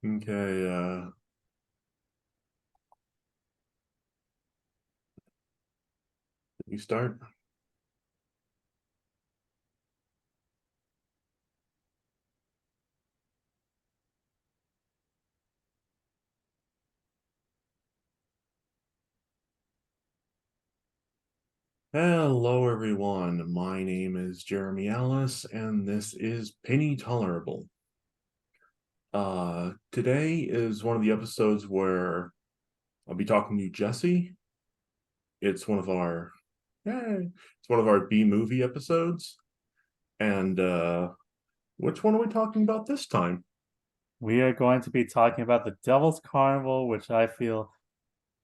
Okay, you start. Hello, everyone. My name is Jeremy Ellis, and this is Penny Tolerable. Today is one of the episodes where I'll be talking to Jesse. It's one of our, it's one of our B movie episodes. And which one are we talking about this time? We are going to be talking about the Devil's Carnival, which I feel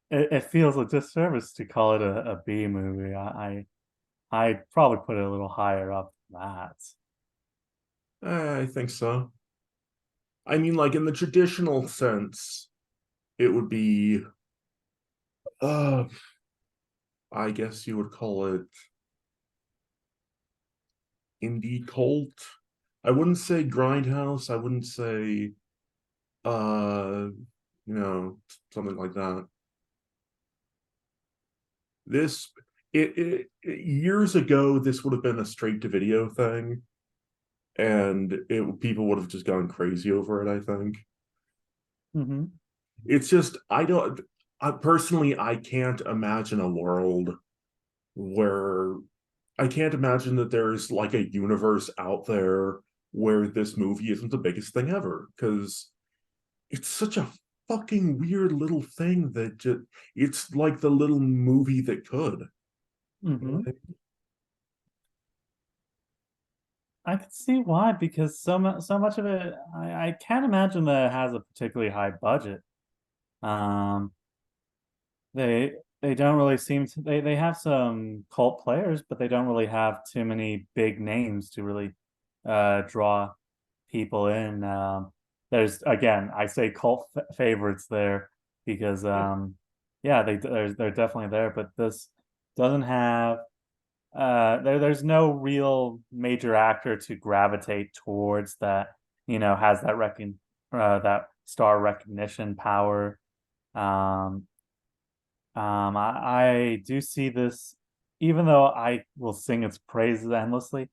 it feels a disservice to call it a B movie. I'd probably put it a little higher up than that. I think so. I mean, like in the traditional sense, it would be, uh, I guess you would call it indie cult. I wouldn't say grindhouse. I wouldn't say uh you know something like that. This years ago this would have been a straight to video thing, and it people would have just gone crazy over it, I think. Mm-hmm. It's just I personally I can't imagine a world where I can't imagine that there's like a universe out there where this movie isn't the biggest thing ever, because it's such a fucking weird little thing that just it's like the little movie that could. You know Mm-hmm. what I I can see why because so much of it I can't imagine that it has a particularly high budget. Um, they don't really seem to they have some cult players, but they don't really have too many big names to really draw people in. There's again, I say cult favorites there because mean? yeah, they're definitely there, but this doesn't have there's no real major actor to gravitate towards that, has that star recognition power. Um, I do see this, even though I will sing its praises endlessly,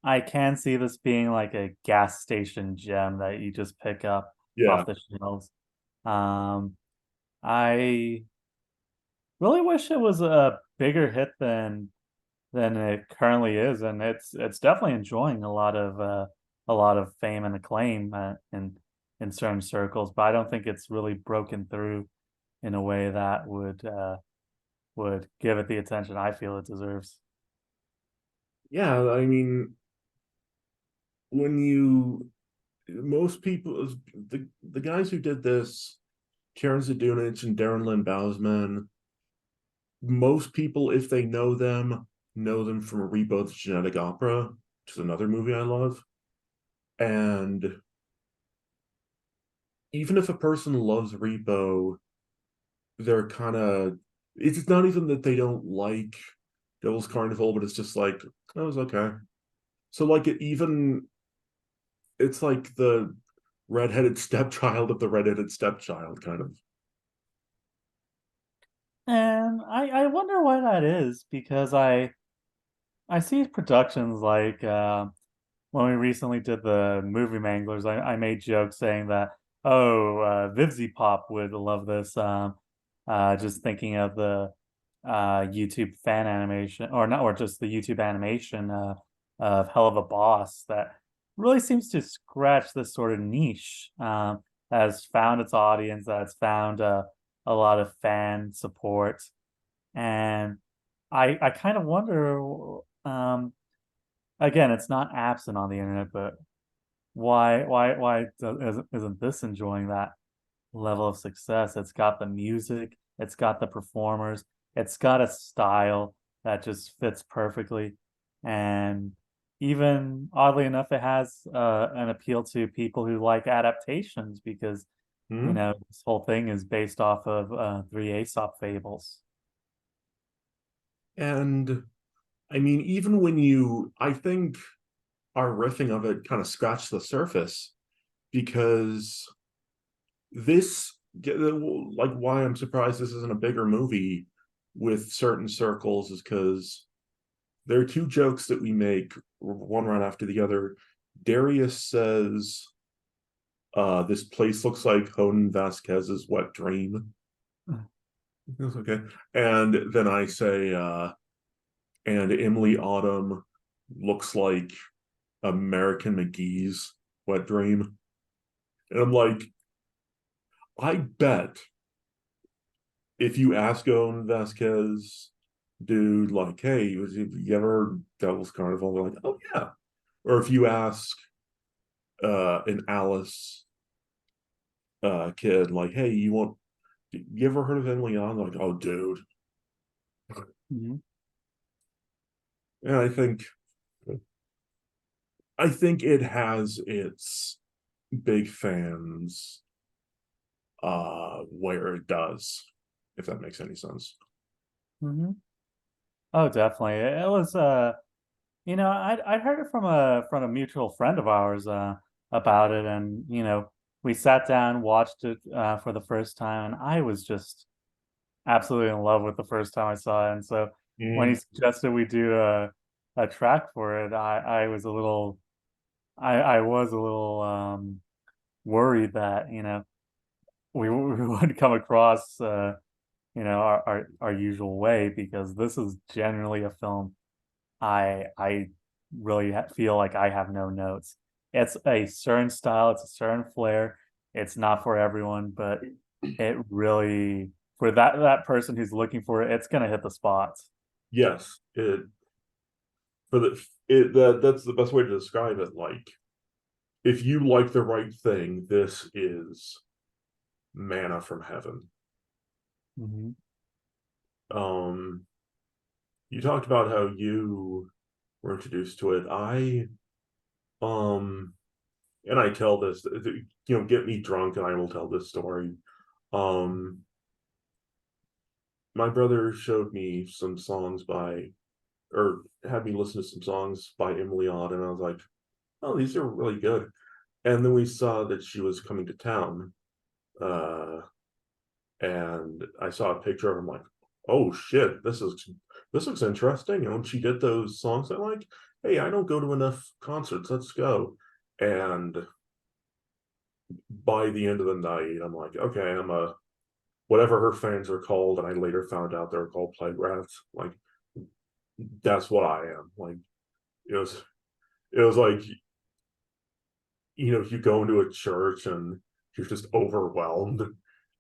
I can see this being like a gas station gem that you just pick up Yeah, off the shelves. Um, I really wish it was a bigger hit than it currently is, and it's definitely enjoying a lot of fame and acclaim in certain circles, but I don't think it's really broken through in a way that would give it the attention I feel it deserves. yeah. I mean, when you most people the guys who did this, Karen Zadunich and Darren Lynn Bousman, most people, if they know them from Reboot's Genetic Opera, which is another movie I love. And even if a person loves Repo, they're kind of it's not even that they don't like Devil's Carnival, but it's just like that was okay. So like it even it's like the redheaded stepchild of the redheaded stepchild kind of. And I wonder why that is because I see productions like when we recently did the movie Manglers, I made jokes saying that, oh, Vivzy Pop would love this. Just thinking of the YouTube fan animation, or not, or just the YouTube animation of Hell of a Boss that really seems to scratch this sort of niche that has found its audience, that has found a lot of fan support. And I kind of wonder, um, again, it's not absent on the internet, but isn't this enjoying that level of success? It's got the music, it's got the performers, it's got a style that just fits perfectly, and even oddly enough, it has an appeal to people who like adaptations because Hmm? this whole thing is based off of three Aesop fables. And I mean, even when you, I think our riffing of it kind of scratched the surface, because this like why I'm surprised this isn't a bigger movie with certain circles is because there are two jokes that we make one right after the other. Darius says, this place looks like Hoden Vasquez's wet dream. That's okay. And then I say, and Emily Autumn looks like American McGee's wet dream. And I'm like, I bet if you ask Owen Vasquez, dude, like, hey, you ever heard Devil's Carnival? They're like, oh yeah. Or if you ask an Alice kid, like, hey, you ever heard of Emily on? Like, oh dude. Mhm. And I think it has its big fans where it does, if that makes any sense. Mhm. Oh, definitely. It was I'd heard it from a mutual friend of ours about it, and we sat down, watched it for the first time, and I was just absolutely in love with the first time I saw it. And so when he Mm. suggested we do a track for it, I was a little worried that we would come across our usual way, because this is generally a film I really feel like I have no notes. It's a certain style, it's a certain flair. It's not for everyone, but it really, for that person who's looking for it, it's gonna hit the spots. Yes, it for the it that's the best way to describe it. Like, if you like the right thing, this is manna from heaven. Hmm. Um, you talked about how you were introduced to it. Um, and I tell this, get me drunk and I will tell this story. Um, my brother showed me some songs or had me listen to some songs by Emily Odd, and I was like, oh, these are really good. And then we saw that she was coming to town, uh, and I saw a picture of him, like, oh shit, this looks interesting. And when she did those songs, I'm like, hey, I don't go to enough concerts. Let's go. And by the end of the night, I'm like, okay, I'm a whatever her fans are called, and I later found out they're called plague rats. Like, that's what I am. Like, it was it was like, you go into a church and you're just overwhelmed.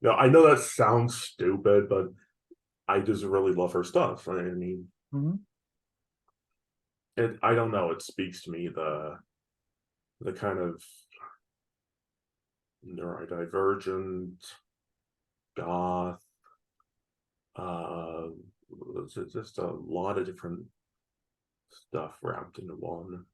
Now I know that sounds stupid, but I just really love her stuff. I mean, Hmm. I don't know. It speaks to me, the kind of neurodivergent goth. Uh, it's just a lot of different stuff wrapped into one.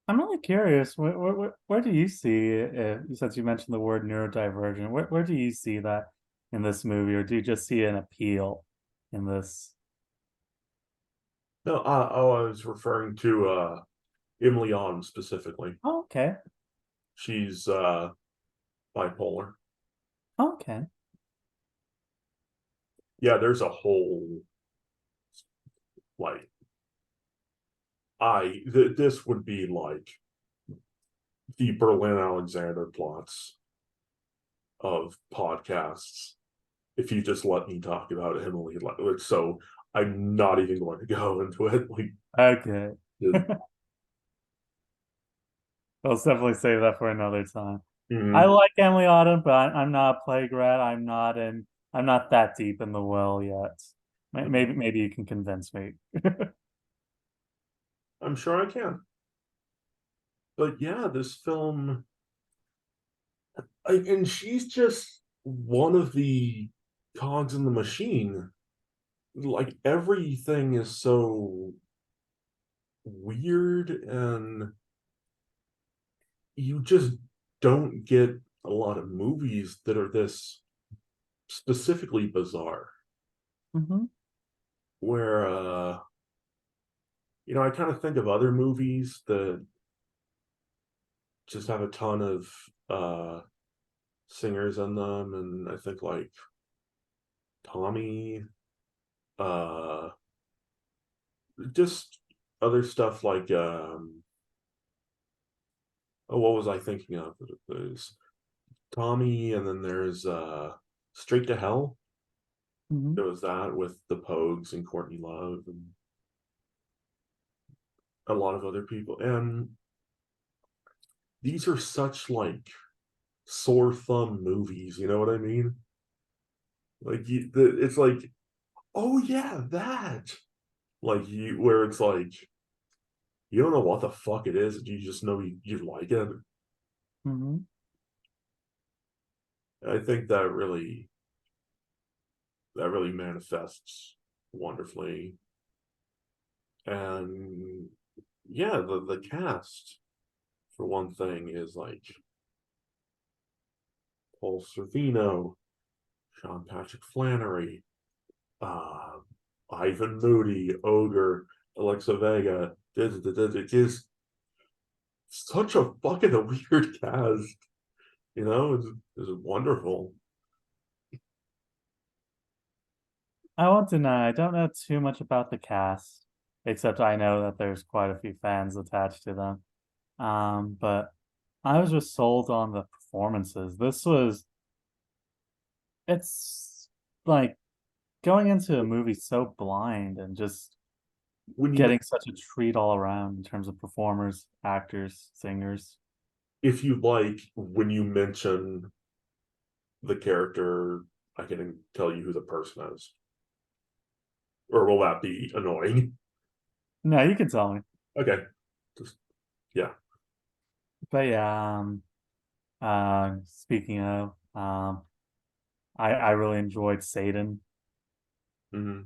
I'm really curious. Where do you see, since you mentioned the word neurodivergent, where do you see that in this movie, or do you just see an appeal in this? No, oh, I was referring to Emily On specifically. Oh, okay. She's bipolar. Okay. Yeah, there's a whole like this would be like the Berlin Alexander plots of podcasts if you just let me talk about Emily. So I'm not even going to go into it. Like, Okay. it, I'll definitely save that for another time. I mm, like Emily Autumn, but I'm not a plague rat. I'm not that deep in the well yet. Maybe you can convince me. I'm sure I can. But yeah, this film, and she's just one of the cogs in the machine. Like, everything is so weird, and you just don't get a lot of movies that are this specifically bizarre. Hmm. Where I kind of think of other movies that just have a ton of singers in them, and I think like Tommy, uh, just other stuff like oh, what was I thinking of? There's Tommy, and then there's Straight to Hell. Hmm. There was that with the Pogues and Courtney Love and a lot of other people. And these are such like sore thumb movies, you know what I mean? Like it's like, oh yeah, that. Like you where it's like you don't know what the fuck it is, you just know you like it. Hmm. I think that really manifests wonderfully. And yeah, the cast for one thing is like Paul Sorvino, Sean Patrick Flannery, uh, Ivan Moody, Ogre, Alexa Vega. It is such a fucking weird cast, you know. It's wonderful. I won't deny, I don't know too much about the cast, except I know that there's quite a few fans attached to them. But I was just sold on the performances. It's like going into a movie so blind and just When you getting such a treat all around in terms of performers, actors, singers. If you like, when you mention the character, I can tell you who the person is, or will that be annoying? No, you can tell me. Okay, just yeah. But yeah, speaking of, I really enjoyed Satan. Hmm.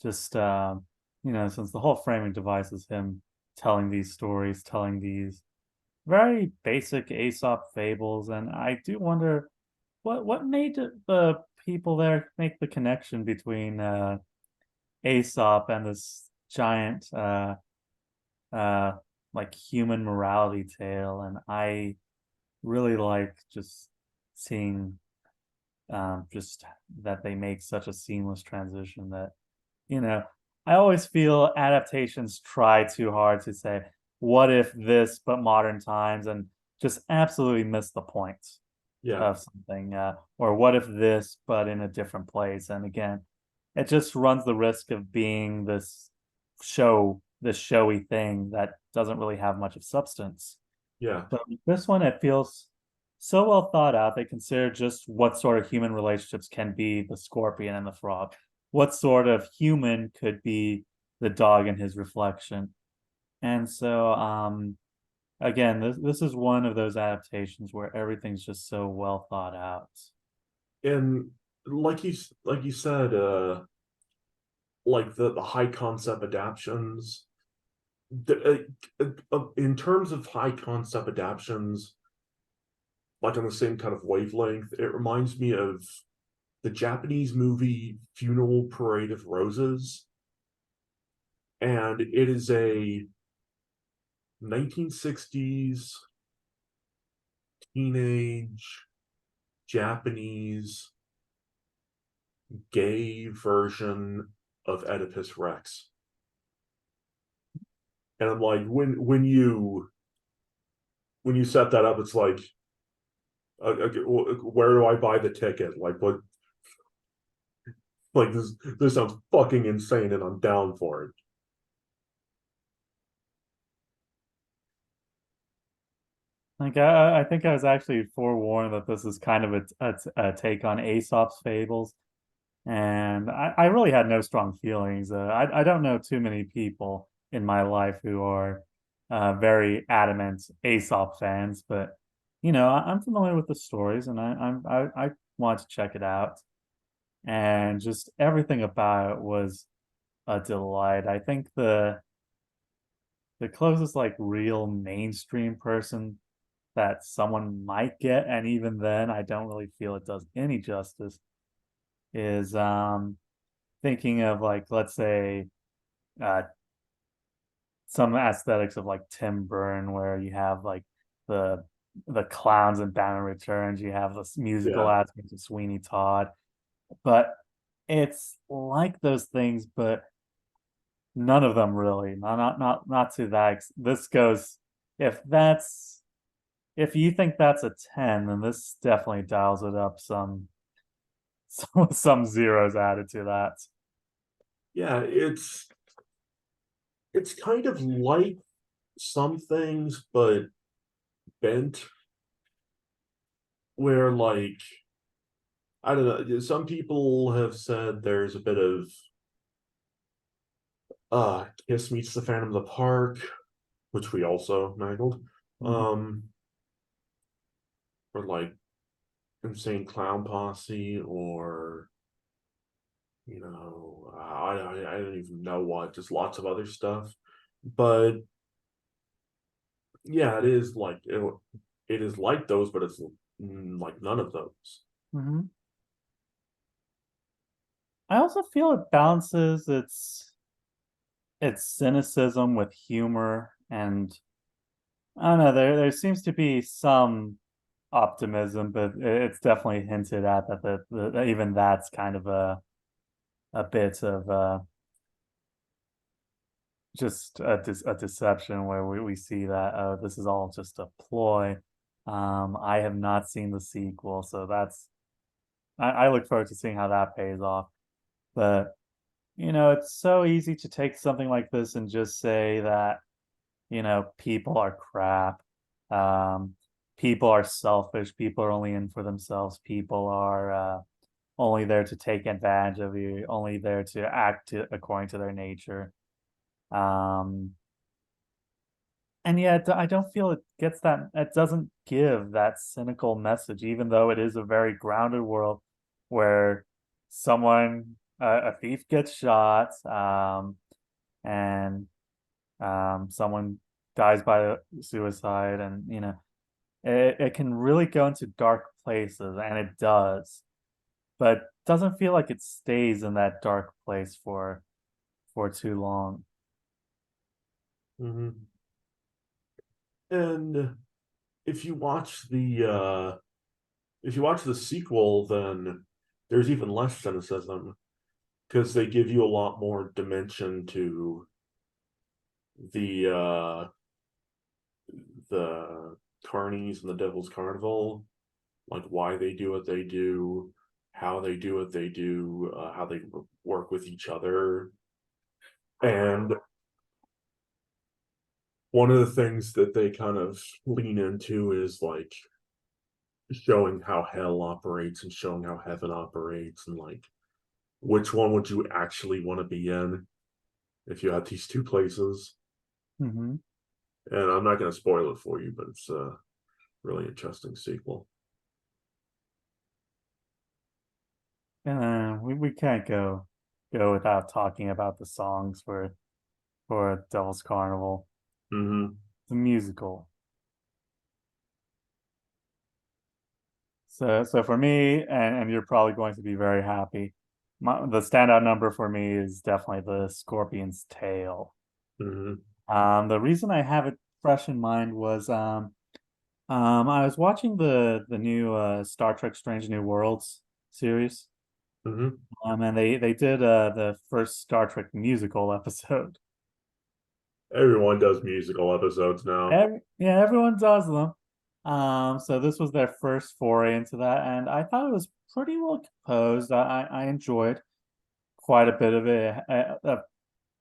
Just since the whole framing device is him telling these stories, telling these very basic Aesop fables, and I do wonder what made the people there make the connection between Aesop and this giant uh like human morality tale, and I really like just seeing just that they make such a seamless transition that you know I always feel adaptations try too hard to say what if this but modern times and just absolutely miss the point Yeah, of something, or what if this but in a different place, and again it just runs the risk of being this showy thing that doesn't really have much of substance. yeah, But with this one, it feels so well thought out. They consider just what sort of human relationships can be the scorpion and the frog. What sort of human could be the dog and his reflection. And so, again, this is one of those adaptations where everything's just so well thought out. and like you said, like the high concept adaptations. In terms of high concept adaptations, like on the same kind of wavelength, it reminds me of the Japanese movie Funeral Parade of Roses, and it is a 1960s teenage Japanese gay version of Oedipus Rex. And I'm like, when you set that up, it's like, where do I buy the ticket? Like, what? Like this sounds fucking insane, and I'm down for it. Like I think I was actually forewarned that this is kind of a take on Aesop's fables, and I really had no strong feelings. I don't know too many people in my life who are very adamant Aesop fans, but I'm familiar with the stories, and I want to check it out, and just everything about it was a delight. I think the closest like real mainstream person that someone might get, and even then, I don't really feel it does any justice, is thinking of like let's say uh some aesthetics of like Tim Burton where you have like the the clowns in Batman Returns. You have this musical Yeah. aspect of Sweeney Todd, but it's like those things, but none of them really. Not to that. This goes if that's if you think that's a 10, then this definitely dials it up some zeros added to that. Yeah, it's kind of like some things, but bent where like I don't know, some people have said there's a bit of Kiss meets the Phantom of the Park, which we also mangled. Mhm. Um or like Insane Clown Posse or I don't even know what, just lots of other stuff. But yeah, it is like those, but it's like none of those. Mhm. I also feel it balances its cynicism with humor, and I don't know, there seems to be some optimism, but it's definitely hinted at that even that's kind of a bit of just a deception where we see that this is all just a ploy. I have not seen the sequel, so I look forward to seeing how that pays off. But it's so easy to take something like this and just say that people are crap. Um, People are selfish. People are only in for themselves. People are only there to take advantage of you, only there to according to their nature. Um, and yet, I don't feel it gets that, it doesn't give that cynical message, even though it is a very grounded world where a thief gets shot, and someone dies by suicide, and it can really go into dark places, and it does, but doesn't feel like it stays in that dark place for too long. Hmm. And if you watch the sequel, then there's even less cynicism because they give you a lot more dimension to the the carnies and the Devil's Carnival, like why they do what they do, how they do what they do, how they work with each other. And one of the things that they kind of lean into is like showing how hell operates and showing how heaven operates and like which one would you actually want to be in if you had these two places. Hmm. And I'm not going to spoil it for you, but it's a really interesting sequel. We can't go without talking about the songs for Devil's Carnival, Mm-hmm. the musical. So for me, and you're probably going to be very happy. The standout number for me is definitely the Scorpion's Tail. Mm-hmm. The reason I have it fresh in mind was I was watching the new Star Trek Strange New Worlds series. Mm-hmm. And they did the first Star Trek musical episode. Everyone does musical episodes now. Yeah, everyone does them. So this was their first foray into that, and I thought it was pretty well composed. I enjoyed quite a bit of it. A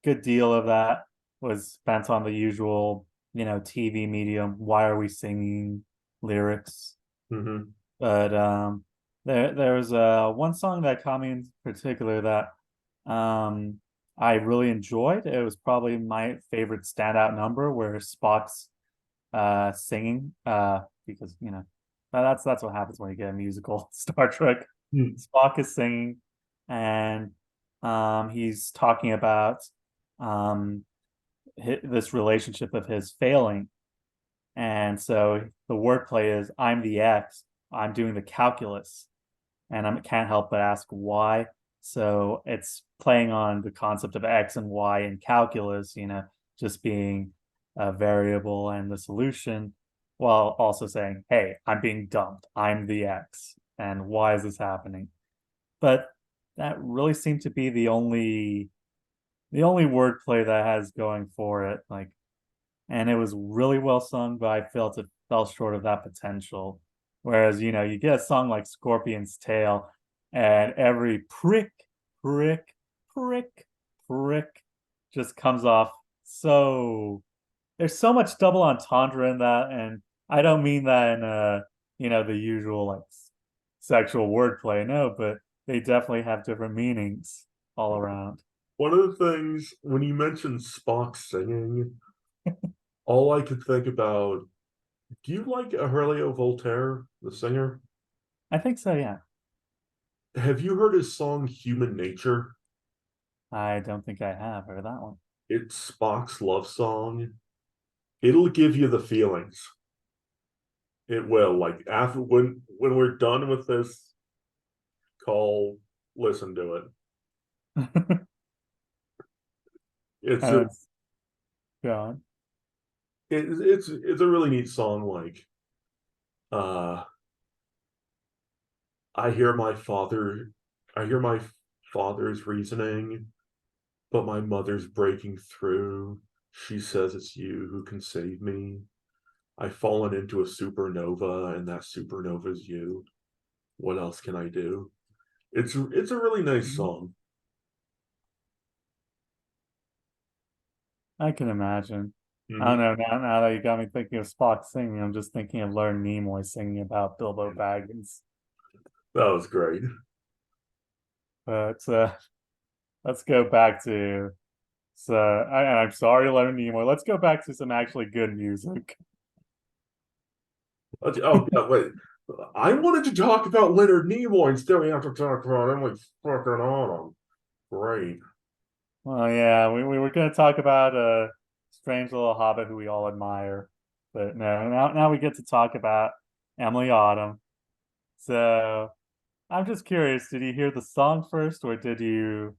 good deal of that was spent on the usual, TV medium. Why are we singing lyrics? Mm-hmm. But there was one song that caught me in particular that um I really enjoyed. It was probably my favorite standout number where Spock's singing because that's what happens when you get a musical Star Trek. Spock is singing, and he's talking about um this relationship of his failing, and so the wordplay is I'm the X, I'm doing the calculus, and I can't help but ask why. So it's playing on the concept of X and Y in calculus, just being a variable and the solution. while also saying, "Hey, I'm being dumped. I'm the ex, and why is this happening?" But that really seemed to be the only wordplay that has going for it. Like, and it was really well sung, but I felt it fell short of that potential. Whereas, you get a song like Scorpion's Tail, and every prick, prick, prick, prick just comes off so there's so much double entendre in that, and I don't mean that in the usual like sexual wordplay, no, but they definitely have different meanings all around. One of the things when you mentioned Spock singing, all I could think about, do you like Aurelio Voltaire, the singer? I think so, yeah. Have you heard his song Human Nature? I don't think I have heard that one. It's Spock's love song. It'll give you the feelings. It will. Like after when we're done with this call, listen to it. It's a It's gone. it's a really neat song. Like uh I hear my father I hear my father's reasoning, but my mother's breaking through. She says it's you who can save me. I've fallen into a supernova, and that supernova's you. What else can I do? It's a really nice Mhm. song. I can imagine. I don't Mhm. know. Now that you got me thinking of Spock singing, I'm just thinking of Learn Nimoy singing about Bilbo Baggins. That was great. But let's go back to I'm sorry, Leonard Nimoy. Let's go back to some actually good music. Oh, yeah, wait. I wanted to talk about Leonard Nimoy instead. We have to talk about him like fucking on. Great. Well, yeah, we were going to talk about a strange little hobbit who we all admire, but no, now we get to talk about Emily Autumn. So I'm just curious, did you hear the song first, or did you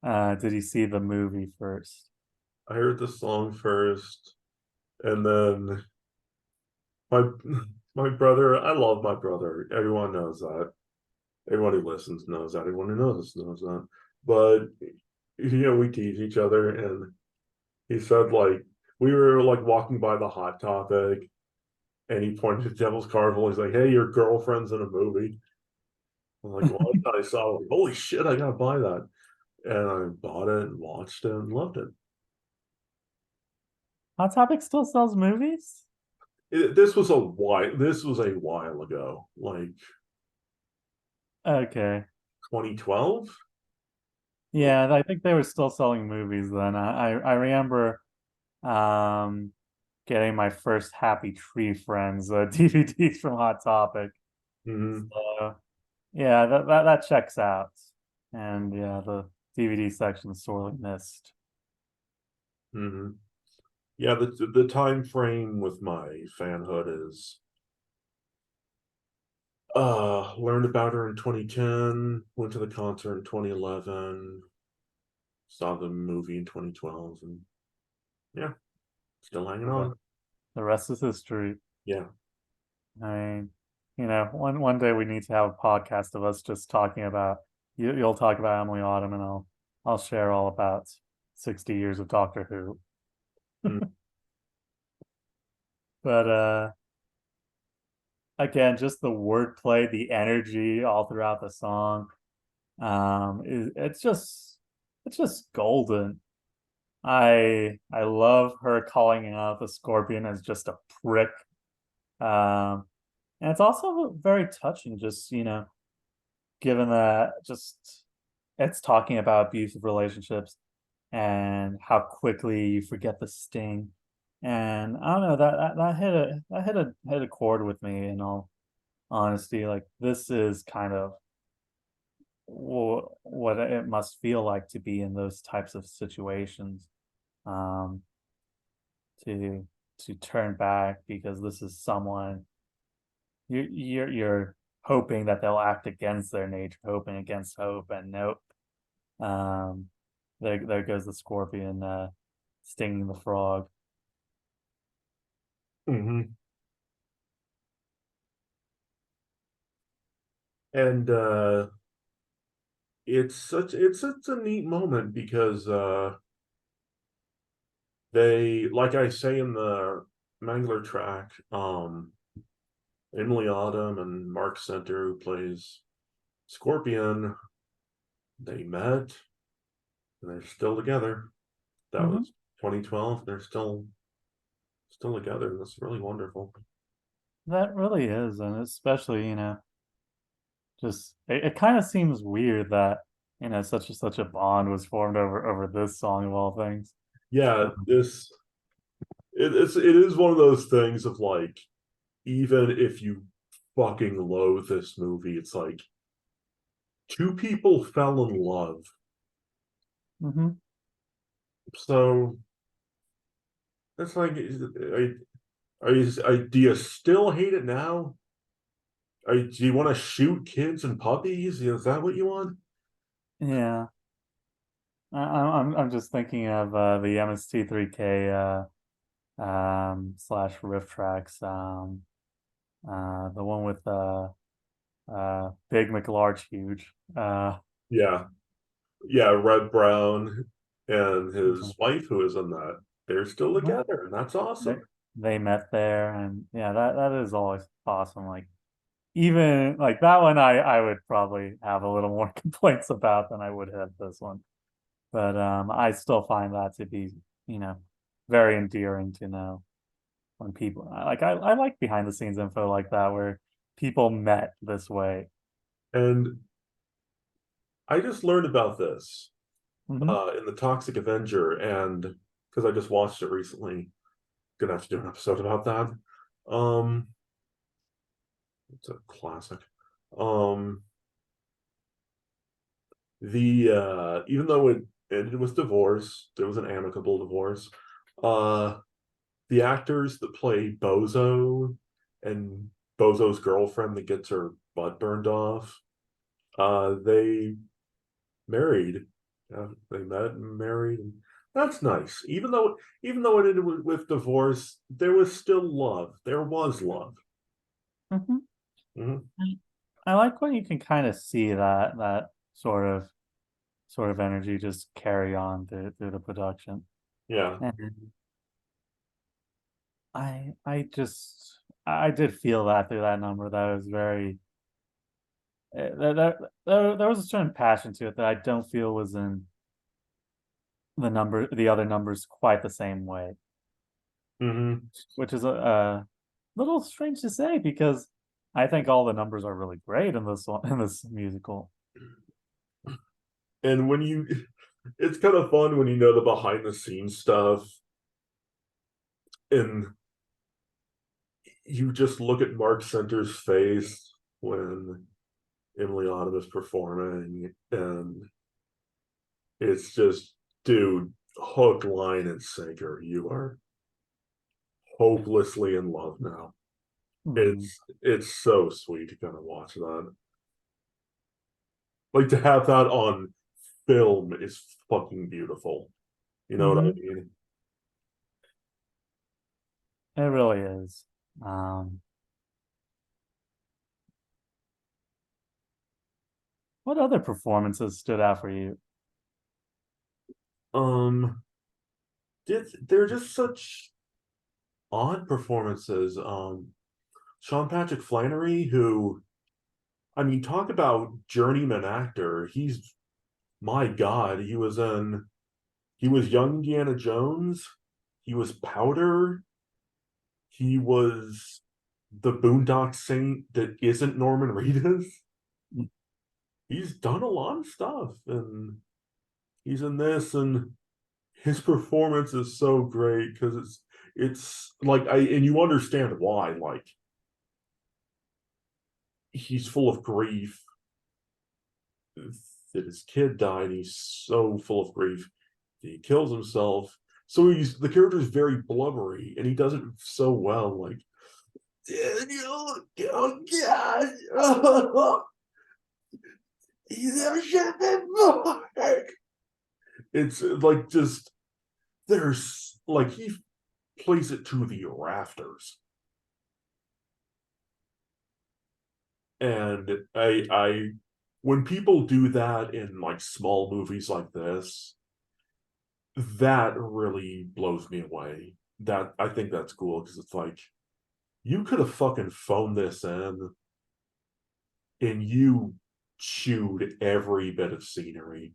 see the movie first? I heard the song first, and then my my brother. I love my brother. Everyone knows that. Everyone who listens knows that. Everyone who knows us knows that. But we tease each other, and he said like we were like walking by the Hot Topic, and he pointed to Devil's Carnival. He's like, "Hey, your girlfriend's in a movie." I'm like, "What?" I saw, like, holy shit, I gotta buy that, and I bought it and watched it and loved it. Hot Topic still sells movies? This was a while ago, like Okay. 2012. Yeah, I think they were still selling movies then. I remember um getting my first Happy Tree Friends DVDs from Hot Topic. Hmm. So yeah, that checks out. And yeah, the DVD section is sorely missed. Hmm. Yeah, the time frame with my fanhood is learned about her in 2010, went to the concert in 2011, saw the movie in 2012, and yeah, still hanging The re- on. the rest is history. Yeah. I mean, one day we need to have a podcast of us just talking about you'll talk about Emily Autumn and I'll share all about 60 years of Doctor Who. Mm. But again, just the wordplay, the energy all throughout the song, it's just golden. I love her calling out the scorpion as just a prick. Um, and it's also very touching, just given that just it's talking about abusive relationships and how quickly you forget the sting. And I don't know that hit a chord with me in all honesty. Like this is kind of what it must feel like to be in those types of situations. Um, to to turn back because this is someone you're hoping that they'll act against their nature, hoping against hope, and nope. Um, there goes the scorpion stinging the frog. Hmm. and it's a neat moment because they, like I say in the Mangler track, Emily Autumn and Mark Center, who plays Scorpion, they met and they're still together. That Hmm. was 2012. They're still together, and that's really wonderful. That really is, and especially, just it kind of seems weird that, such a bond was formed over this song of all things. Yeah, Um, it is one of those things of like, even if you fucking loathe this movie, it's like two people fell in love. mhm. So it's like, do you still hate it now? Do you want to shoot kids and puppies? Is that what you want? Yeah, I'm just thinking of the MST3K slash riff tracks, the one with Big McLarge Huge. Yeah, yeah. Red Brown and his wife, who is in that, they're still Mhm. together, and that's They awesome. they met there, and yeah, that is always awesome. Like, even like that one, I would probably have a little more complaints about than I would have this one. But I still find that to be, you know, very endearing to know when people I like behind the scenes info like that where people met this way. And I just learned about this Hmm. in the Toxic Avenger, and because I just watched it recently, gonna have to do an episode about that. Um, it's a classic. Um, the even though it ended with divorce, there was an amicable divorce. Uh, the actors that play Bozo and Bozo's girlfriend that gets her butt burned off, they married. They met and married, and that's nice. Even though it ended with divorce, there was still love. There was love. Hmm. Mhm. I like when you can kind of see that sort of energy just carry on through the production. Yeah, And I did feel that through that number. That was very there was a certain passion to it that I don't feel was in the other numbers quite the same way, hmm which is a little strange to say because I think all the numbers are really great in this one in this musical. and it's kind of fun when you know the behind the scenes stuff, and you just look at Mark Center's face when Emily Autumn is performing, and it's just, dude, hook, line, and sinker. You are hopelessly in love now. Hmm. It's so sweet to kind of watch that. Like to have that on film is fucking beautiful. You know what I Hmm. mean? It really is. Um, what other performances stood out for you? Um, they're just such odd performances. Sean Patrick Flannery, who, I mean, talk about journeyman actor. He's, my God, he was young Indiana Jones. He was Powder. He was the Boondock Saint that isn't Norman Reedus. He's done a lot of stuff, and he's in this, and his performance is so great because it's like, I and you understand why. Like, he's full of grief that his kid died. He's so full of grief that he kills himself. So the character is very blubbery, and he does it so well. Like, Daniel, oh God, oh, he's never shot before. It's like, just, there's like, he plays it to the rafters. And I when people do that in like small movies like this, that really blows me away. That I think that's cool because it's like you could have fucking phoned this in and you chewed every bit of scenery.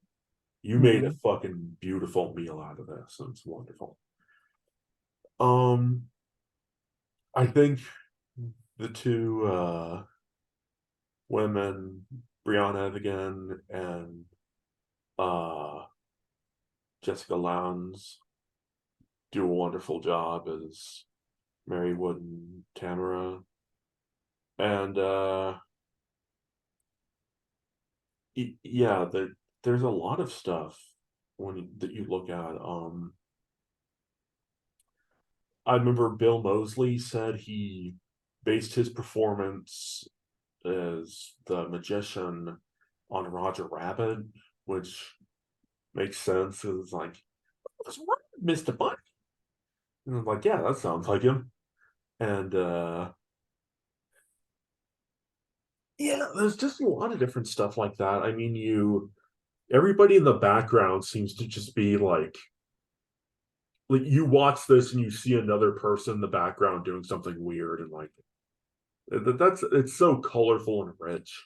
You made a Hmm. fucking beautiful meal out of this, and it's wonderful. Um, I think the two women, Brianna Evigan and uh Jessica Lowndes, do a wonderful job as Mary Wood and Tamara. And yeah, there's a lot of stuff that you look at. I remember Bill Moseley said he based his performance as the magician on Roger Rabbit, which makes sense. It was like, what's wrong, Mr. Bunny? And I'm like, yeah, that sounds like him. And yeah, there's just a lot of different stuff like that. I mean, everybody in the background seems to just be like you watch this and you see another person in the background doing something weird and like that's it's so colorful and rich.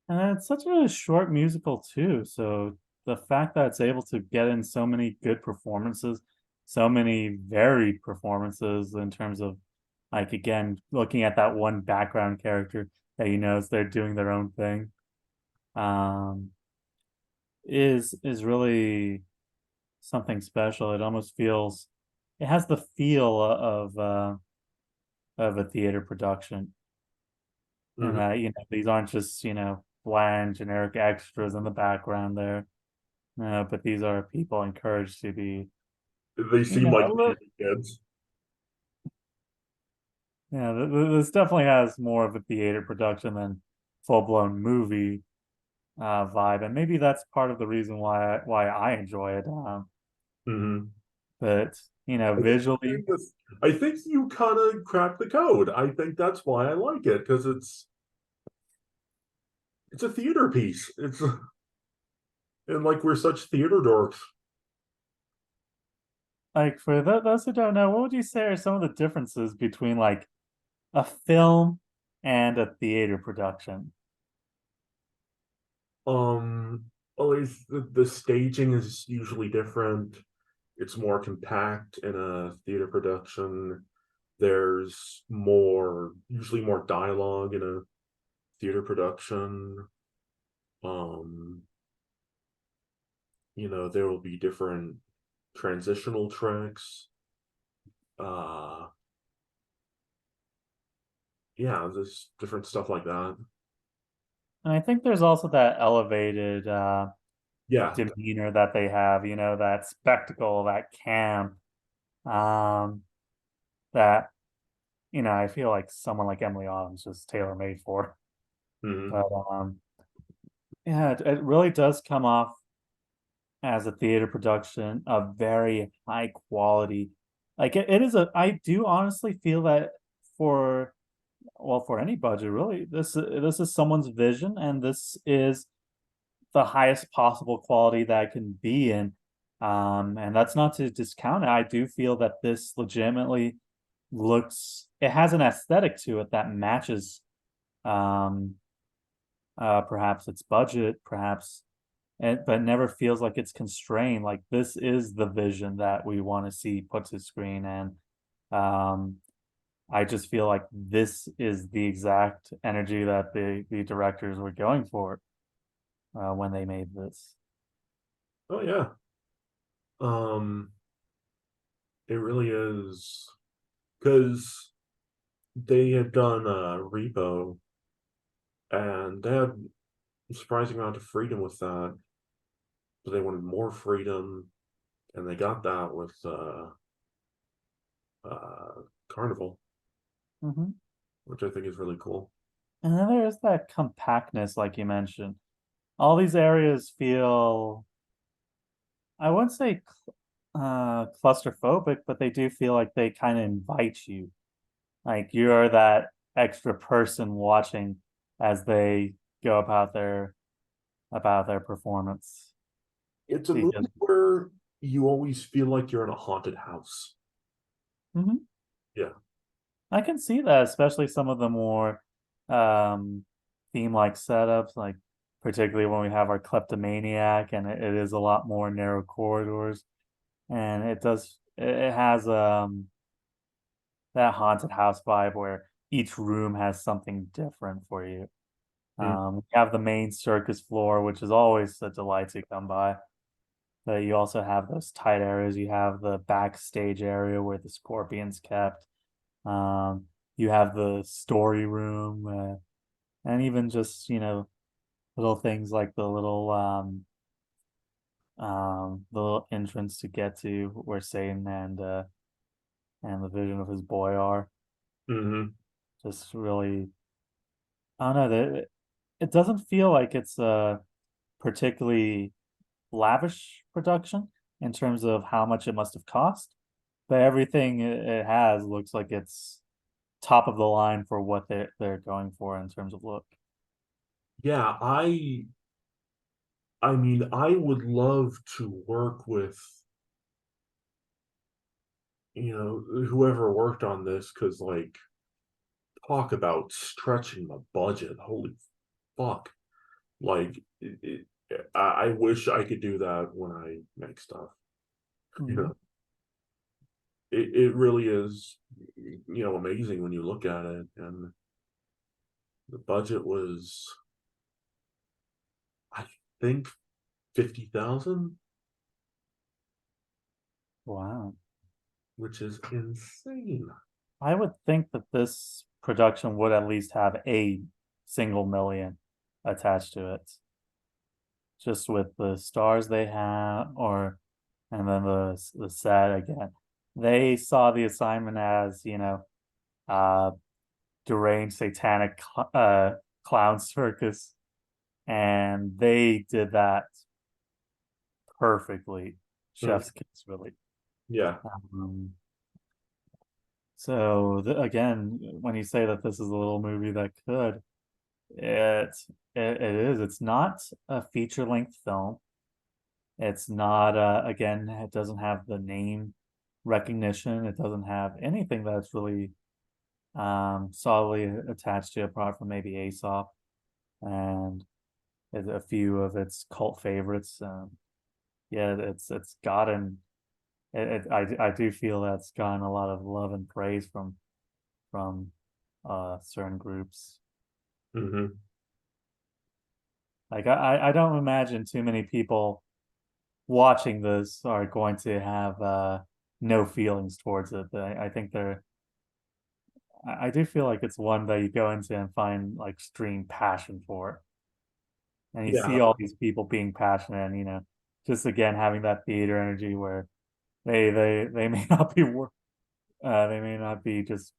And it's such a short musical too. So the fact that it's able to get in so many good performances, so many varied performances in terms of like again, looking at that one background character that you know is they're doing their own thing, um, is really something special. It almost feels it has the feel of a theater production. And Mhm. you know, these aren't just, you know, bland generic extras in the background there. No, but these are people encouraged to be, They you seem know, like theater kids. yeah, this definitely has more of a theater production than full-blown movie vibe, and maybe that's part of the reason why I enjoy it. Mhm. But you know, I think visually, I think you kind of cracked the code. I think that's why I like it because it's a theater piece. And like we're such theater dorks. like for those who don't know, what would you say are some of the differences between like a film and a theater production? At least the staging is usually different. It's more compact in a theater production. There's usually more dialogue in a theater production. Um, there will be different transitional tracks. Uh, yeah, there's different stuff like that. And I think there's also that elevated Yeah. demeanor that they have, you know, that spectacle, that camp, um, that, you know, I feel like someone like Emily Autumn's just tailor made for. Mhm. But yeah, it really does come off as a theater production of very high quality. Like it is a, I do honestly feel that for, well, for any budget, really, this is someone's vision, and this is the highest possible quality that it can be in. And that's not to discount it. I do feel that this legitimately looks, it has an aesthetic to it that matches um perhaps its budget, perhaps but never feels like it's constrained. Like this is the vision that we want to see put to screen. And um I just feel like this is the exact energy that the directors were going for when they made this. Oh yeah. Um, it really is because they had done Repo and they had a surprising amount of freedom with that, but they wanted more freedom, and they got that with Carnival, Mhm. which I think is really cool. And then there's that compactness, like you mentioned. All these areas feel, I wouldn't say claustrophobic, but they do feel like they kind of invite you. Like you're that extra person watching as they go about their performance. It's a Because movie where you always feel like you're in a haunted house. Mhm. Yeah. I can see that, especially some of the more um theme-like setups, like particularly when we have our kleptomaniac and it is a lot more narrow corridors. And it has that haunted house vibe where each room has something different for you. Mm, We have the main circus floor, which is always a delight to come by. But you also have those tight areas. You have the backstage area where the scorpion's kept. Um, you have the story room, and even just little things like the little entrance to get to where Satan and the vision of his boy are. hmm Just really, I don't know. It doesn't feel like it's a particularly lavish production in terms of how much it must have cost, but everything it has looks like it's top of the line for what they're going for in terms of look. Yeah, I mean, I would love to work with, whoever worked on this, because like talk about stretching the budget. Holy fuck. Like I wish I could do that when I make stuff. You Hmm. know, it really is, amazing when you look at it. And the budget was, I think, 50,000, Wow. which is insane. I would think that this production would at least have a single million attached to it, just with the stars they have, or and then the set again. They saw the assignment as uh, deranged satanic clown circus, and they did that perfectly. Mm, Chef's kiss, really. yeah, Um, so again, when you say that this is a little movie that could, it it is. It's not a feature length film. It's not again. It doesn't have the name recognition. It doesn't have anything that's really solidly attached to it, apart from maybe Aesop and a few of its cult favorites. Yeah, it's gotten I do feel that's gotten a lot of love and praise from certain groups. hmm Like I don't imagine too many people watching this are going to have no feelings towards it. I think I do feel like it's one that you go into and find like extreme passion for. And you yeah, see all these people being passionate and just again having that theater energy where they may not be they may not be just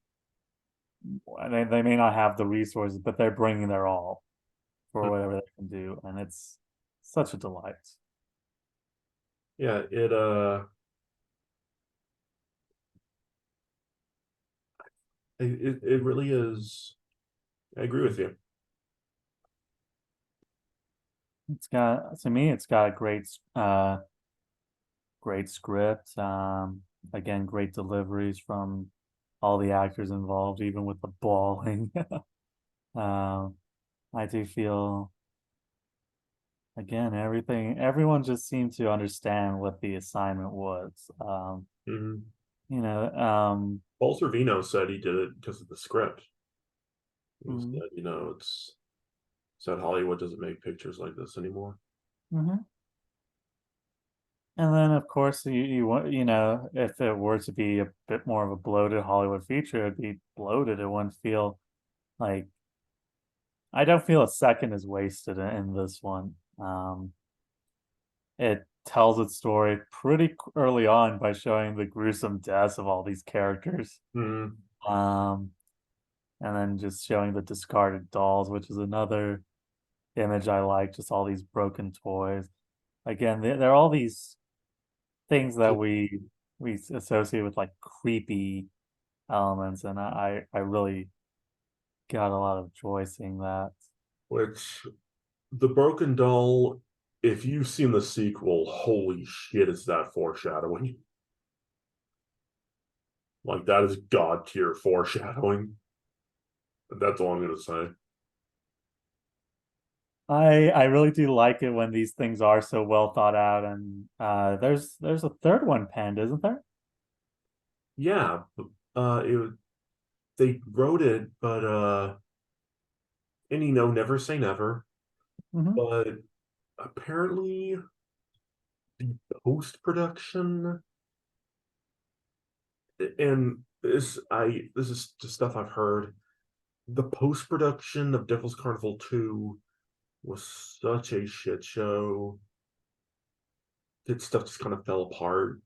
they may not have the resources, but they're bringing their all for whatever they can do, and it's such a delight. yeah. It really is. I agree with you. It's got to me, it's got a great script. Again, great deliveries from all the actors involved, even with the bawling. um, I do feel again everyone just seemed to understand what the assignment was. hmm You know, um, Paul Sorvino said he did it because of the script. He mhm, said, it's said Hollywood doesn't make pictures like this anymore. mhm. And then, of course, you want if it were to be a bit more of a bloated Hollywood feature, it'd be bloated. It wouldn't feel like I don't feel a second is wasted in this one. It tells its story pretty early on by showing the gruesome deaths of all these characters, hmm um, and then just showing the discarded dolls, which is another image I like. Just all these broken toys. Again, they're all these things that we associate with like creepy elements, and I really got a lot of joy seeing that. Which the Broken Doll, if you've seen the sequel, holy shit, is that foreshadowing? Like that is god tier foreshadowing. That's all I'm gonna say. I really do like it when these things are so well thought out, and there's a third one penned, isn't there? Yeah, it they wrote it, but and never say never. Hmm. But apparently, the post production, and this is just stuff I've heard. The post production of Devil's Carnival 2 was such a shit show that stuff just kind of fell apart,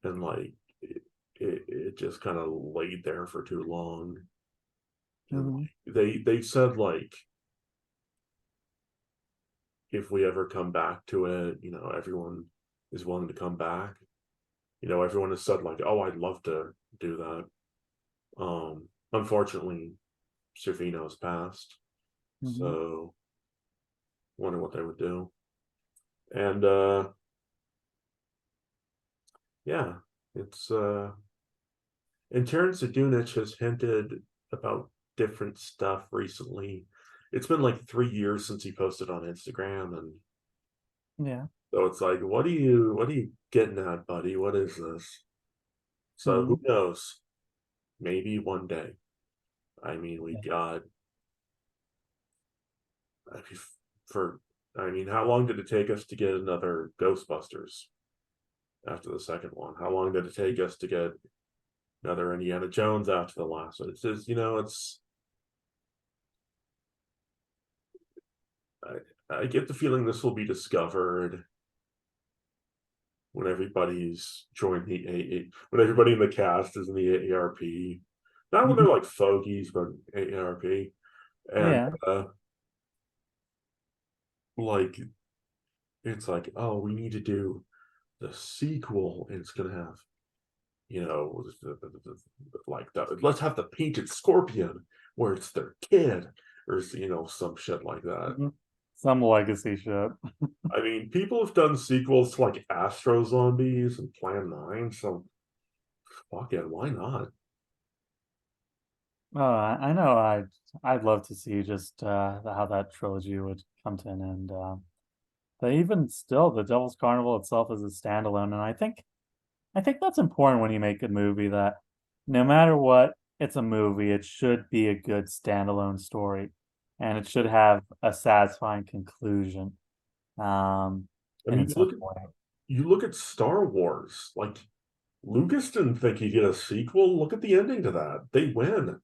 and like it just kind of laid there for too long. And Hmm. like, they said like if we ever come back to it, everyone is willing to come back. Everyone has said like, oh, I'd love to do that. Unfortunately, Servino's passed, Hmm. so wonder what they would do. And yeah, it's and Terrence Adunich has hinted about different stuff recently. It's been like 3 years since he posted on Instagram, and Yeah. so it's like, what are you getting at, buddy? What is this? So who Hmm. knows? Maybe one day. I mean, we Yeah. got I mean, for how long did it take us to get another Ghostbusters after the second one? How long did it take us to get another Indiana Jones after the last one? It's just, I get the feeling this will be discovered when everybody's joined the when everybody in the cast is in the AARP. Not when they're Hmm. like fogies, but AARP. And Yeah. like it's like, oh, we need to do the sequel, and it's gonna have, like that. Let's have the painted scorpion where it's their kid, or some shit like that. Hmm. Some legacy shit. I mean, people have done sequels to like Astro Zombies and Plan 9, so fuck it, why not? Oh, I know. I'd love to see just how that trilogy would come to an end. But even still, the Devil's Carnival itself is a standalone, and I think that's important when you make a movie that no matter what, it's a movie. It should be a good standalone story, and it should have a satisfying conclusion. Um, I in mean, some way. you look at Star Wars. Like Lucas didn't think he'd get a sequel. Look at the ending to that. They win.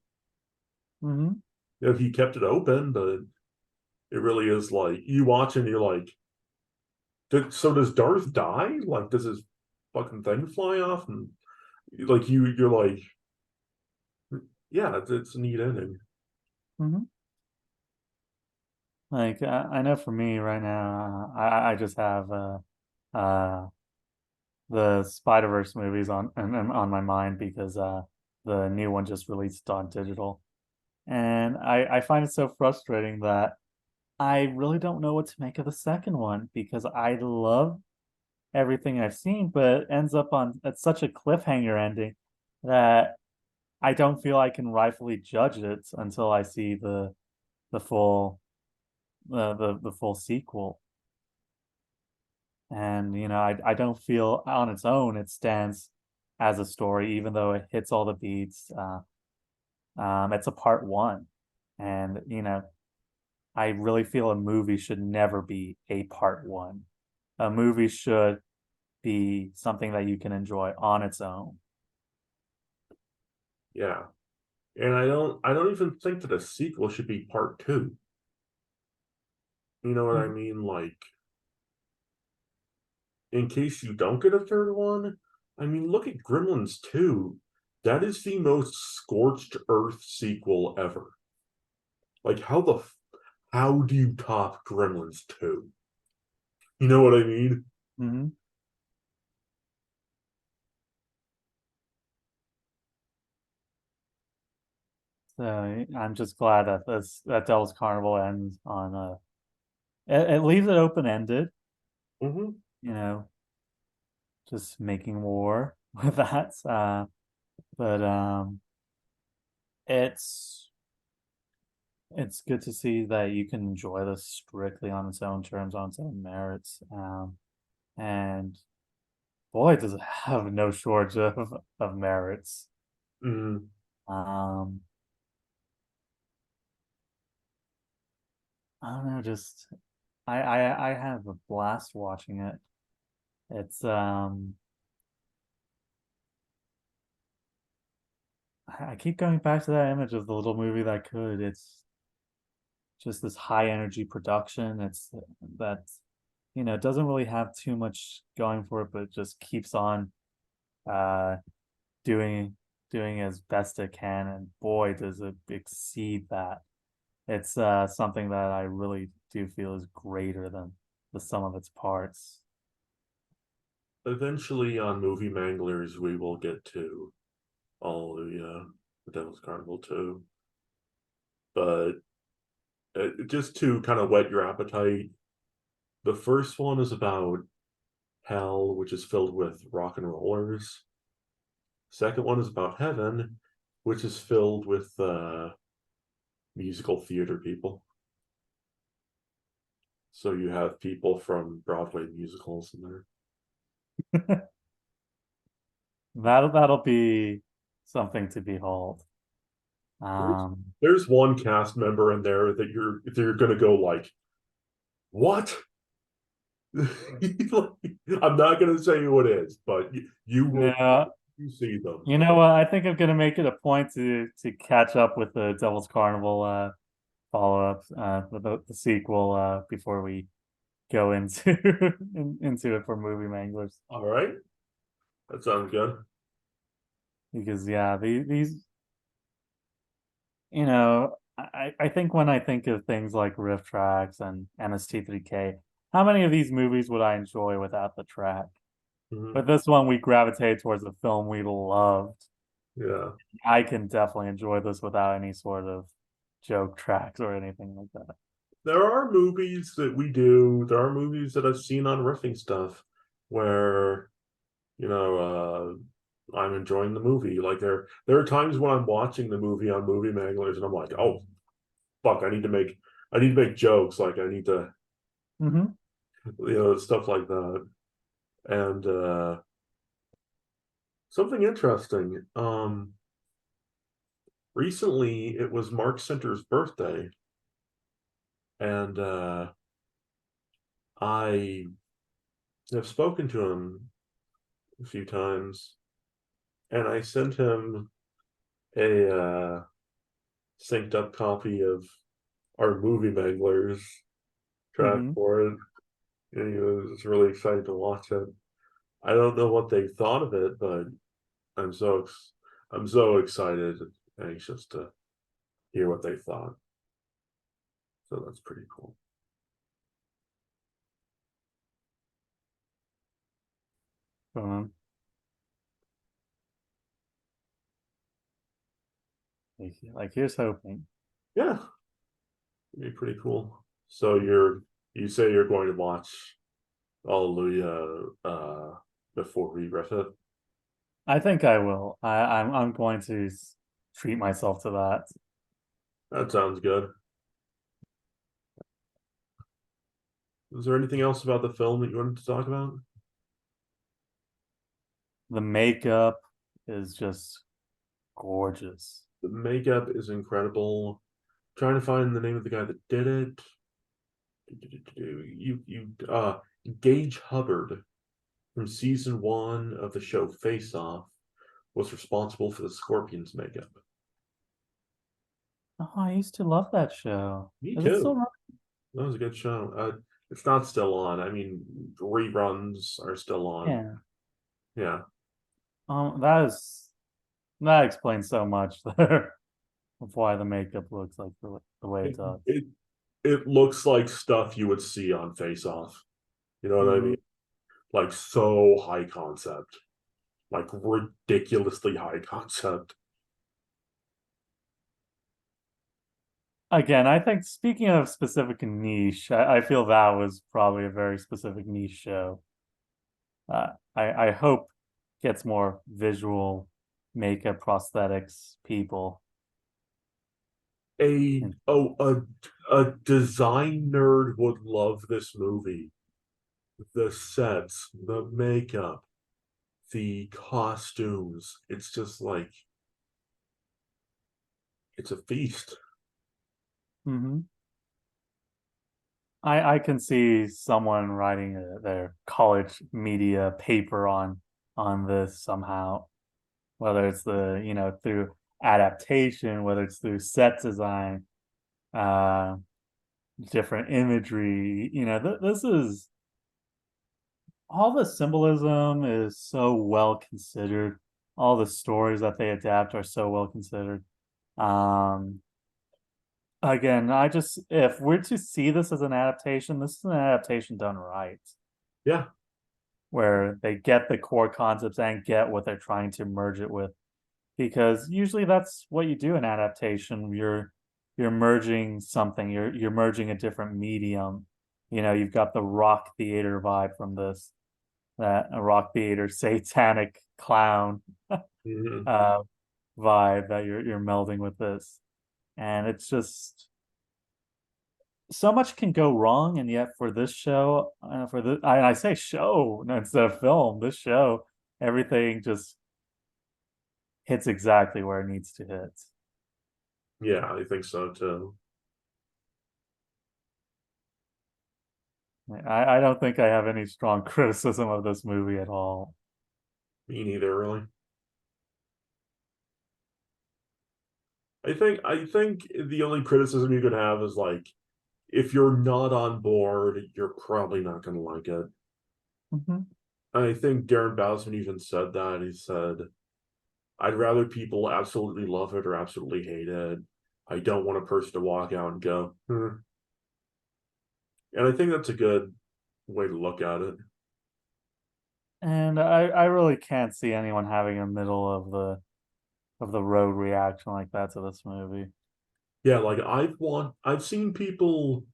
Hmm. He kept it open, but it really is like you watch and you're like, so does Darth die? Like, does his fucking thing fly off? And like you're like, yeah, it's a neat ending. Hmm. Like I know for me right now, I just have uh the Spider-Verse movies and on my mind because the new one just released on digital. And I find it so frustrating that I really don't know what to make of the second one because I love everything I've seen, but it ends up on at such a cliffhanger ending that I don't feel I can rightfully judge it until I see the full the full sequel. And I don't feel on its own it stands as a story, even though it hits all the beats. It's a part one, and I really feel a movie should never be a part one. A movie should be something that you can enjoy on its own. Yeah, and I don't even think that a sequel should be part two. You know what I Mhm. mean? Like, in case you don't get a third one, I mean, look at Gremlins 2. That is the most scorched earth sequel ever. Like, how do you top Gremlins 2? You know what I mean? Mhm. So I'm just glad that that Devil's Carnival ends on it leaves it open ended, Hmm. you know, just making war with that. But it's it's good to see that you can enjoy this strictly on its own terms, on its own merits. And boy, does it have no shortage of merits. Hmm. Um, I don't know, just I have a blast watching it. It's I keep going back to that image of the little movie that could. It's just this high energy production. It's that it doesn't really have too much going for it, but it just keeps on uh doing doing as best it can, and boy does it exceed that. It's something that I really do feel is greater than the sum of its parts. Eventually, on Movie Manglers, we will get to the Devil's Carnival too. But just to kind of whet your appetite, the first one is about hell, which is filled with rock and rollers. Second one is about heaven, which is filled with musical theater people. So you have people from Broadway musicals in there. That'll be something to behold. There's, Um, there's one cast member in there that you're gonna go like, what? I'm not gonna say who it is, but you will yeah, you see them. you know what? I think I'm gonna make it a point to catch up with the Devil's Carnival follow-up, the sequel before we go into into it for movie manglers. All right, that sounds good. Because yeah, these I think when I think of things like riff tracks and MST3K, how many of these movies would I enjoy without the track? Mhm. But this one we gravitate towards a film we loved. Yeah, I can definitely enjoy this without any sort of joke tracks or anything like that. there are movies that we do. There are movies that I've seen on riffing stuff where I'm enjoying the movie. Like there are times when I'm watching the movie on Movie Manglers and I'm like, oh fuck, I need to make jokes. Like I need to Mm-hmm. stuff like that. And something interesting. Recently it was Mark Center's birthday, and I have spoken to him a few times, and I sent him a synced up copy of our Movie Manglers track Mm-hmm. for it, and he was really excited to watch it. I don't know what they thought of it, but I'm so I'm so excited and anxious to hear what they thought. So that's pretty cool. Like here's hoping. Yeah, it'd be pretty cool. So you say you're going to watch Hallelujah before we riff it. I think I will. I'm going to treat myself to that. That sounds good. Is there anything else about the film that you wanted to talk about? The makeup is just gorgeous. The makeup is incredible. Trying to find the name of the guy that did it. You Gage Hubbard from season one of the show Face Off was responsible for the Scorpions makeup. Oh, I used to love that show. Me Is it too. still on? That was a good show. It's not still on. I mean, reruns are still on. Yeah. Yeah. That explains so much there of why the makeup looks like the way it It, does. it it looks like stuff you would see on Face Off. You know what I Mm-hmm. mean? Like so high concept, like ridiculously high concept. again, I think speaking of specific niche, I feel that was probably a very specific niche show. I hope gets more visual makeup prosthetics people. A And oh a design nerd would love this movie. The sets, the makeup, the costumes. It's just like it's a feast. mhm. I can see someone writing their college media paper on this somehow, whether it's through adaptation, whether it's through set design, uh, different imagery. This is all the symbolism is so well considered. All the stories that they adapt are so well considered. Um, Again, if we're to see this as an adaptation, this is an adaptation done right, Yeah, where they get the core concepts and get what they're trying to merge it with. Because usually that's what you do in adaptation. You're merging something, you're merging a different medium. You've got the rock theater vibe from this, that a rock theater satanic clown mhm. uh vibe that you're melding with this. And it's just so much can go wrong, and yet for this show, I say show instead of film, this show, everything just hits exactly where it needs to hit. Yeah, I think so too. I don't think I have any strong criticism of this movie at all. Me neither, really. I think the only criticism you could have is like if you're not on board, you're probably not going to like it. Mhm. I think Darren Bowson even said that. He said, I'd rather people absolutely love it or absolutely hate it. I don't want a person to walk out and go, hmm. And I think that's a good way to look at it. And I really can't see anyone having a middle of the road reaction like that to this movie. Yeah, like I've seen people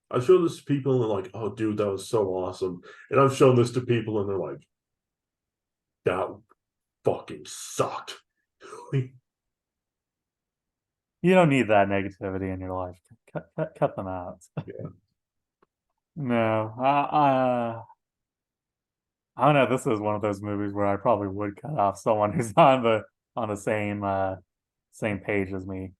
I've shown this to people and they're like, oh dude, that was so awesome. And I've shown this to people and they're like, that fucking sucked. You don't need that negativity in your life. Cut them out. Yeah. No, I don't know. This is one of those movies where I probably would cut off someone who's on the same page as me.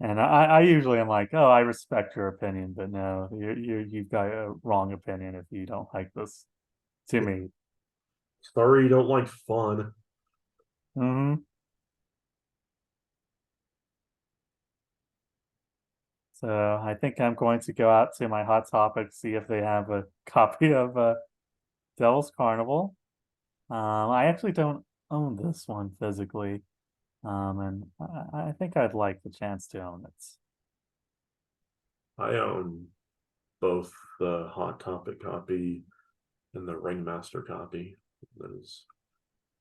And I usually am like, oh, I respect your opinion, but no, you've got a wrong opinion if you don't like this to me. Sorry you don't like fun. Hmm. So I think I'm going to go out to my Hot Topic, see if they have a copy of Devil's Carnival. I actually don't own this one physically, and I think I'd like the chance to own it. I own both the Hot Topic copy and the Ringmaster copy that is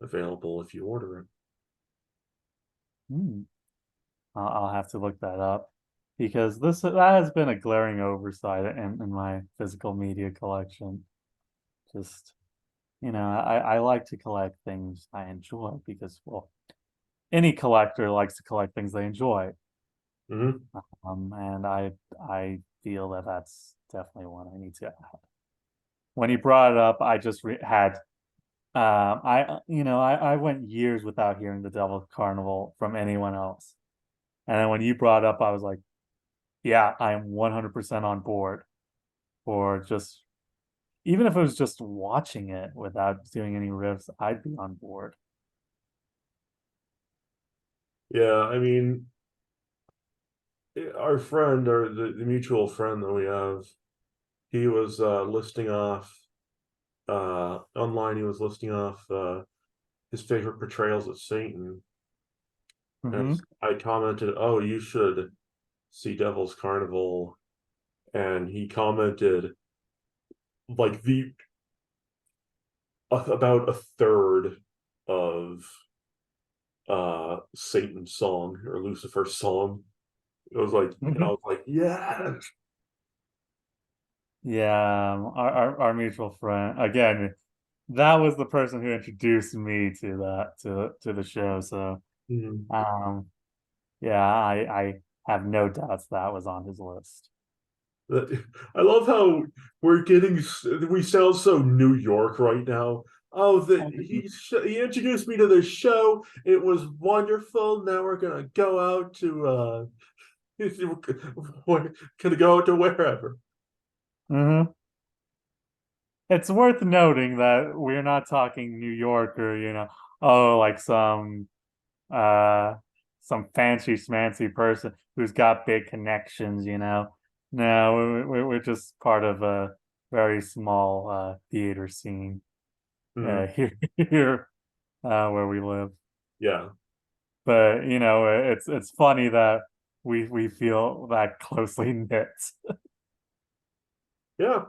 available if you order it. Hmm. I'll have to look that up because that has been a glaring oversight in my physical media collection. Just, I like to collect things I enjoy because, well, any collector likes to collect things they enjoy. Mm-hmm. And I feel that that's definitely one I need to add. When you brought it up, I just had I went years without hearing the Devil Carnival from anyone else. And then when you brought it up, I was like, yeah, I am 100% on board for just even if it was just watching it without doing any riffs, I'd be on board. Yeah, I mean, our friend or the mutual friend that we have, he was listing off online. He was listing off his favorite portrayals of Satan. And Hmm. I commented, "Oh, you should see Devil's Carnival," and he commented like the about a third of Satan's song or Lucifer's song. It was like, and I was like, yes. Yeah, our mutual friend again. That was the person who introduced me to to the show. So Mhm. um, yeah, I have no doubts that was on his list. I love how we sound so New York right now. Oh, he introduced me to the show. It was wonderful. Now we're gonna go out to we're gonna go out to wherever. Hmm. It's worth noting that we're not talking New York or, oh, like uh some fancy schmancy person who's got big connections. No, we're just part of a very small theater scene Mhm. here where we live. Yeah, But it's funny that we feel that closely knit. yeah.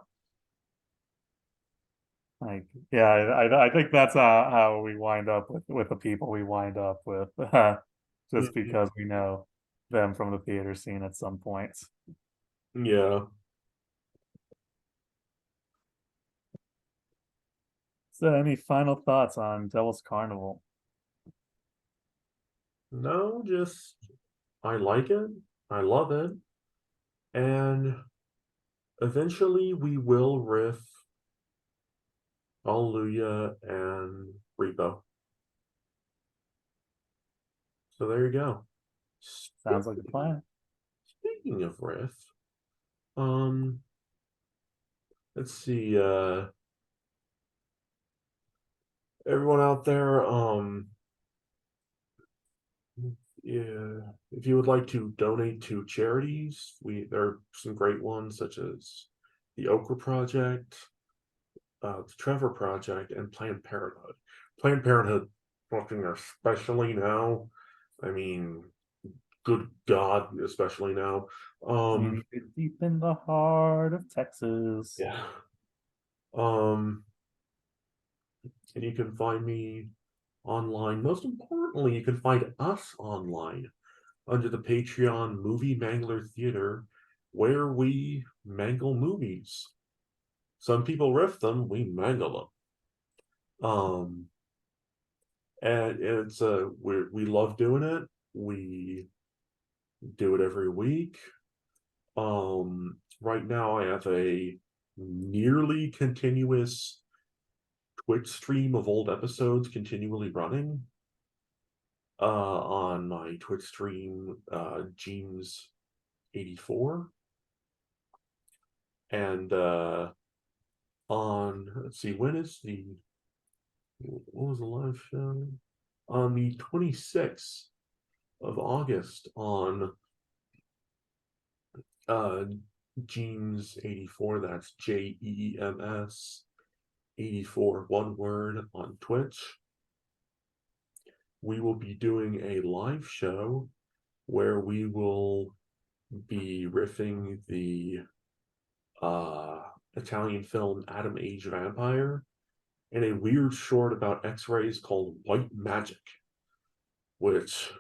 Like, yeah, I think that's how we wind up with the people we wind up with, just Mhm. because we know them from the theater scene at some points. Yeah. So, any final thoughts on Devil's Carnival? No, just I like it. I love it. And eventually we will riff Hallelujah and Repo. So there you go. Sounds like a Speaking, plan. speaking of riff, um, let's see, everyone out there, yeah, if you would like to donate to charities, there are some great ones such as the Okra Project, the Trevor Project, and Planned Parenthood. Planned Parenthood, fucking especially now. I mean, good God, especially now. You Um, need it deep in the heart of Texas. yeah. Um, and you can find me online. Most importantly, you can find us online under the Patreon Movie Mangler Theater, where we mangle movies. Some people riff them, we mangle them. And we love doing it. We do it every week. Right now I have a nearly continuous Twitch stream of old episodes continually running on my Twitch stream, Jeans 84. And on let's see, what was the live show? On the 26th of August on uh Jeans 84, that's JEEMS 84, one word, on Twitch. We will be doing a live show where we will be riffing the uh, Italian film Atom Age Vampire and a weird short about X-rays called White Magic, which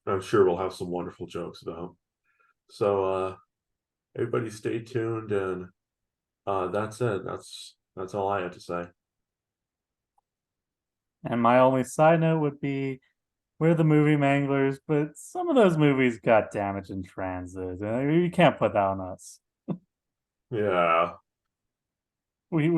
I'm sure we'll have some wonderful jokes about. So everybody stay tuned, and that's it. That's all I had to say. And my only side note would be we're the movie manglers, but some of those movies got damage in transit. And you can't put that on us. Yeah. We